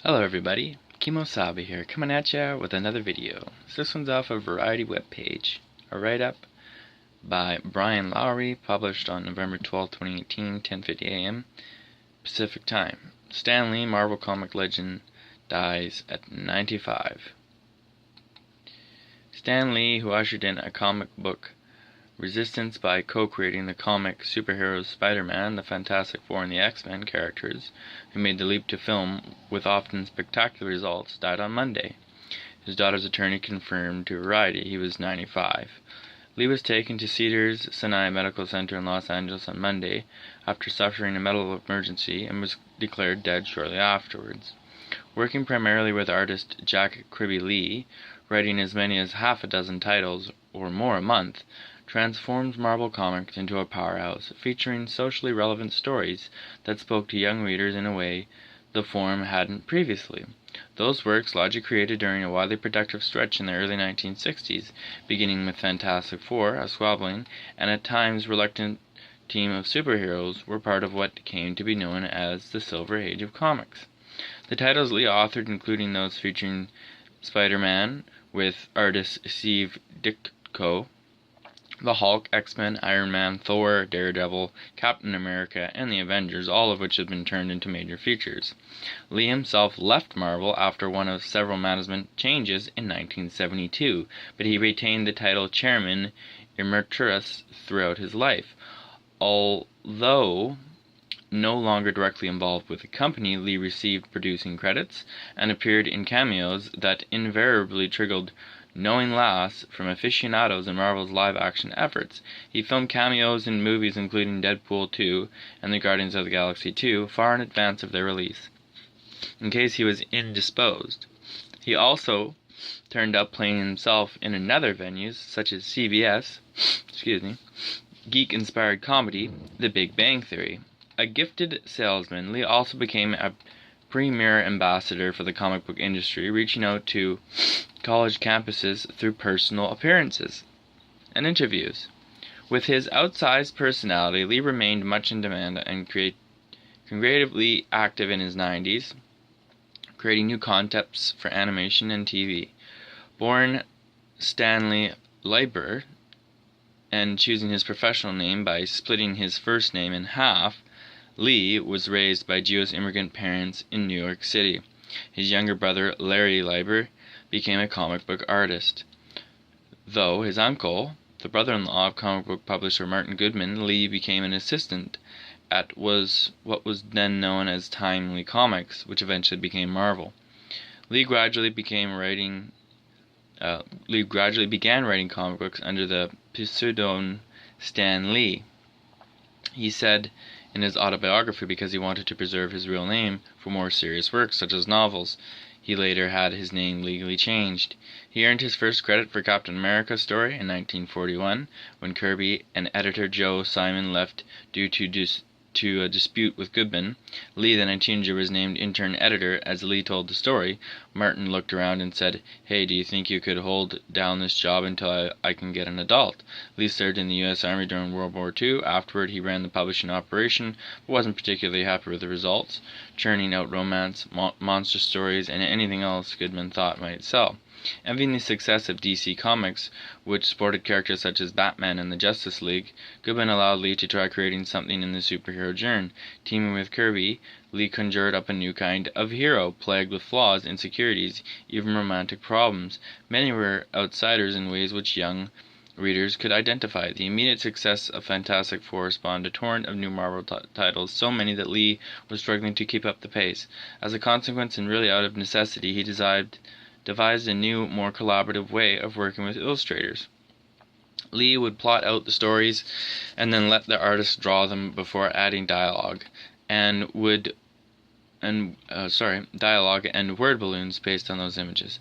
Hello everybody, Kemo Sabi here, coming at ya with another video. So this one's off a Variety webpage, a write-up by Brian Lowry, published on November 12, 2018, 10:50 a.m. Pacific Time. Stan Lee, Marvel comic legend, dies at 95. Stan Lee, who ushered in a comic book resistance by co-creating the comic superheroes Spider-Man, the Fantastic Four, and the X-Men characters, who made the leap to film with often spectacular results, died on Monday. His daughter's attorney confirmed to Variety he was 95. Lee was taken to Cedars-Sinai Medical Center in Los Angeles on Monday after suffering a medical emergency and was declared dead shortly afterwards. Working primarily with artist Jack Kirby Lee, writing as many as half a dozen titles or more a month, transformed Marvel Comics into a powerhouse, featuring socially relevant stories that spoke to young readers in a way the form hadn't previously. Those works, largely created during a widely productive stretch in the early 1960s, beginning with Fantastic Four, a squabbling and at times reluctant team of superheroes, were part of what came to be known as the Silver Age of comics. The titles Lee authored, including those featuring Spider-Man with artist Steve Ditko, the Hulk, X-Men, Iron Man, Thor, Daredevil, Captain America, and the Avengers, all of which have been turned into major features. Lee himself left Marvel after one of several management changes in 1972, but he retained the title Chairman Emeritus throughout his life. Although no longer directly involved with the company, Lee received producing credits and appeared in cameos that invariably triggered knowing laughs from aficionados in Marvel's live-action efforts. He filmed cameos in movies including Deadpool 2 and the Guardians of the Galaxy 2 far in advance of their release, in case he was indisposed. He also turned up playing himself in other venues, such as CBS, geek-inspired comedy, The Big Bang Theory. A gifted salesman, Lee also became a premier ambassador for the comic book industry, reaching out to college campuses through personal appearances and interviews. With his outsized personality, Lee remained much in demand and creatively active in his 90s, creating new concepts for animation and TV. Born Stanley Lieber and choosing his professional name by splitting his first name in half, Lee was raised by Jewish immigrant parents in New York City. His younger brother, Larry Lieber, became a comic book artist. Though his uncle, the brother-in-law of comic book publisher Martin Goodman, Lee became an assistant at what was then known as Timely Comics, which eventually became Marvel. Lee gradually began writing comic books under the pseudonym Stan Lee. He said in his autobiography, because he wanted to preserve his real name for more serious works such as novels, he later had his name legally changed. He earned his first credit for Captain America story in 1941, when Kirby and editor Joe Simon left due to a dispute with Goodman. Lee, then a teenager, was named intern editor. As Lee told the story, Martin looked around and said, "Hey, do you think you could hold down this job until I can get an adult?" Lee served in the U.S. Army during World War II. Afterward, he ran the publishing operation, but wasn't particularly happy with the results, churning out romance, monster stories, and anything else Goodman thought might sell. Envying the success of DC Comics, which sported characters such as Batman and the Justice League, Goodman allowed Lee to try creating something in the superhero genre. Teaming with Kirby, Lee conjured up a new kind of hero, plagued with flaws, insecurities, even romantic problems. Many were outsiders in ways which young readers could identify. The immediate success of Fantastic Four spawned a torrent of new Marvel titles, so many that Lee was struggling to keep up the pace. As a consequence, and really out of necessity, he devised a new, more collaborative way of working with illustrators. Lee would plot out the stories and then let the artists draw them before adding dialogue and word balloons based on those images.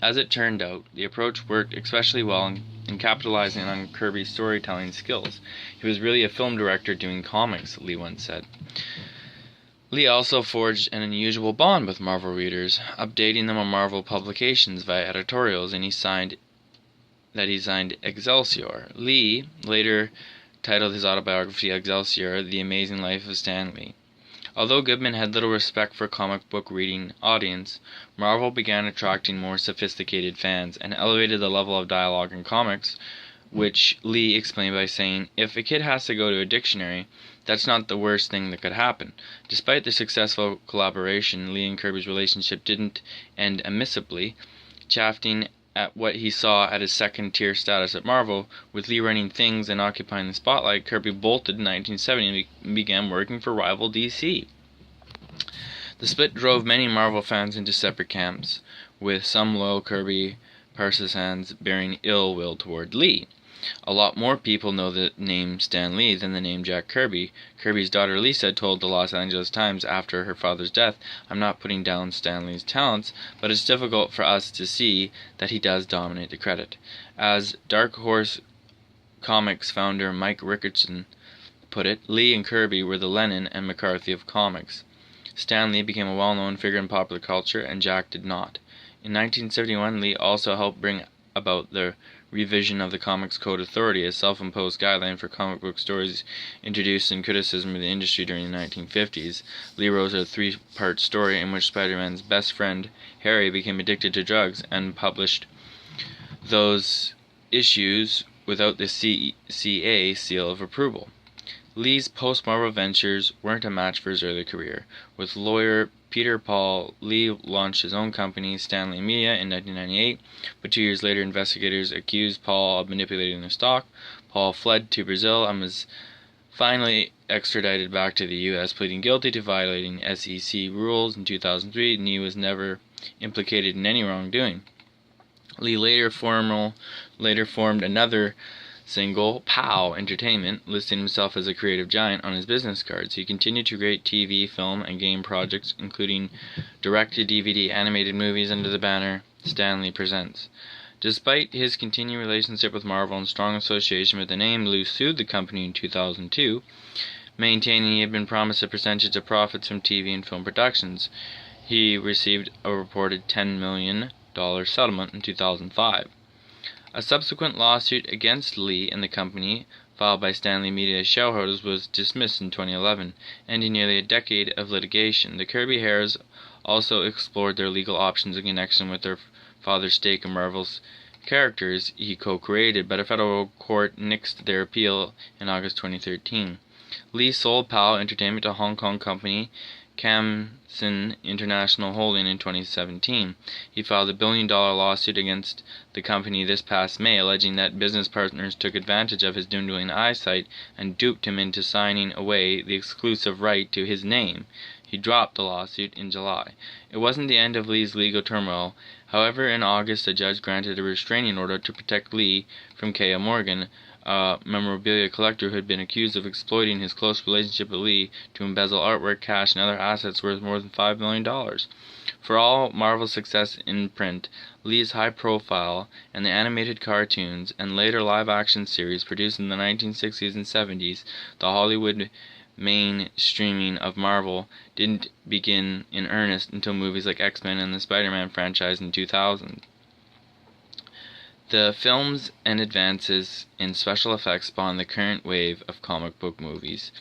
As it turned out, the approach worked especially well in capitalizing on Kirby's storytelling skills. He was really a film director doing comics, Lee once said. Lee also forged an unusual bond with Marvel readers, updating them on Marvel publications via editorials, and he signed Excelsior. Lee later titled his autobiography Excelsior: The Amazing Life of Stan Lee. Although Goodman had little respect for comic book reading audience, Marvel began attracting more sophisticated fans and elevated the level of dialogue in comics, which Lee explained by saying, "If a kid has to go to a dictionary, that's not the worst thing that could happen." Despite the successful collaboration, Lee and Kirby's relationship didn't end amicably. Chafing at what he saw at his second-tier status at Marvel, with Lee running things and occupying the spotlight, Kirby bolted in 1970 and began working for rival DC. The split drove many Marvel fans into separate camps, with some loyal Kirby partisans bearing ill will toward Lee. A lot more people know the name Stan Lee than the name Jack Kirby. Kirby's daughter Lisa told the Los Angeles Times after her father's death, "I'm not putting down Stan Lee's talents, but it's difficult for us to see that he does dominate the credit." As Dark Horse Comics founder Mike Rickardson put it, Lee and Kirby were the Lennon and McCarthy of comics. Stan Lee became a well-known figure in popular culture, and Jack did not. In 1971, Lee also helped bring about the revision of the Comics Code Authority, a self-imposed guideline for comic book stories introduced in criticism of the industry during the 1950s. Lee wrote a three-part story in which Spider-Man's best friend, Harry, became addicted to drugs and published those issues without the CA seal of approval. Lee's post-Marvel ventures weren't a match for his early career. With lawyer Peter Paul, Lee launched his own company, Stanley Media, in 1998, but 2 years later investigators accused Paul of manipulating the stock. Paul fled to Brazil and was finally extradited back to the U.S., pleading guilty to violating SEC rules in 2003, and he was never implicated in any wrongdoing. Lee later formed another single, POW Entertainment, listing himself as a creative giant on his business cards. He continued to create TV, film, and game projects, including direct-to-DVD animated movies under the banner Stanley Presents. Despite his continued relationship with Marvel and strong association with the name, Lee sued the company in 2002, maintaining he had been promised a percentage of profits from TV and film productions. He received a reported $10 million settlement in 2005. A subsequent lawsuit against Lee and the company, filed by Stanley Media shareholders, was dismissed in 2011, ending nearly a decade of litigation. The Kirby heirs also explored their legal options in connection with their father's stake in Marvel's characters he co-created, but a federal court nixed their appeal in August 2013. Lee sold POW Entertainment to Hong Kong company Camson International Holding in 2017. He filed a $1 billion lawsuit against the company this past May, alleging that business partners took advantage of his dwindling eyesight and duped him into signing away the exclusive right to his name. He dropped the lawsuit in July. It wasn't the end of Lee's legal turmoil. However, in August, a judge granted a restraining order to protect Lee from K.A. Morgan, a memorabilia collector who had been accused of exploiting his close relationship with Lee to embezzle artwork, cash, and other assets worth more than $5 million. For all Marvel's success in print, Lee's high profile and the animated cartoons and later live-action series produced in the 1960s and 70s, the Hollywood mainstreaming of Marvel didn't begin in earnest until movies like X-Men and the Spider-Man franchise in 2000. The films and advances in special effects spawned the current wave of comic book movies,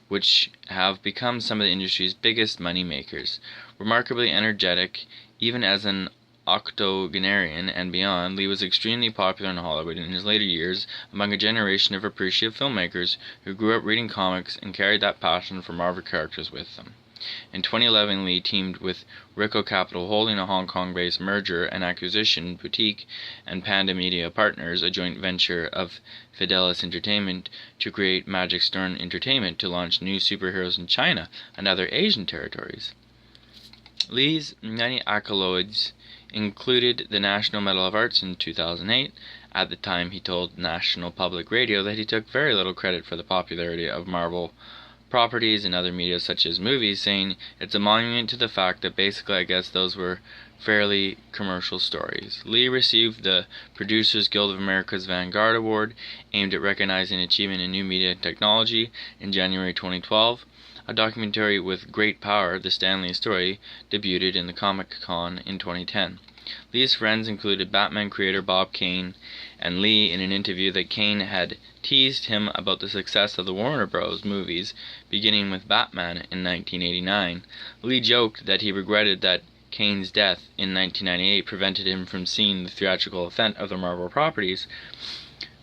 which have become some of the industry's biggest money makers. Remarkably energetic, even as an octogenarian and beyond, Lee was extremely popular in Hollywood in his later years among a generation of appreciative filmmakers who grew up reading comics and carried that passion for Marvel characters with them. In 2011, Lee teamed with Ricoh Capital Holding, a Hong Kong-based merger and acquisition boutique, and Panda Media Partners, a joint venture of Fidelis Entertainment, to create Magic Stern Entertainment to launch new superheroes in China and other Asian territories. Lee's many accolades included the National Medal of Arts in 2008. At the time, he told National Public Radio that he took very little credit for the popularity of Marvel properties and other media such as movies, saying it's a monument to the fact that basically I guess those were fairly commercial stories. Lee received the Producers Guild of America's Vanguard Award, aimed at recognizing achievement in new media technology, in January 2012. A documentary with great power, The Stan Lee Story, debuted in the Comic-Con in 2010. Lee's friends included Batman creator Bob Kane, and Lee in an interview that Kane had teased him about the success of the Warner Bros. Movies, beginning with Batman in 1989. Lee joked that he regretted that Kane's death in 1998 prevented him from seeing the theatrical ascent of the Marvel properties,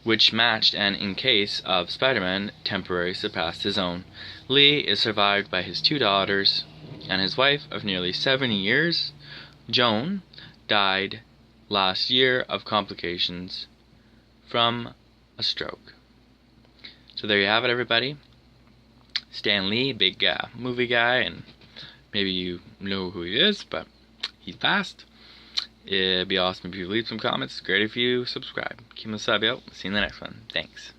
which matched and, in case of Spider-Man, temporarily surpassed his own. Lee is survived by his 2 daughters and his wife of nearly 70 years. Joan died last year of complications from a stroke. So there you have it, everybody. Stan Lee, big movie guy, and maybe you know who he is, but he's fast. It'd be awesome if you leave some comments. It's great if you subscribe. Kemo, Sabi out. See you in the next one. Thanks.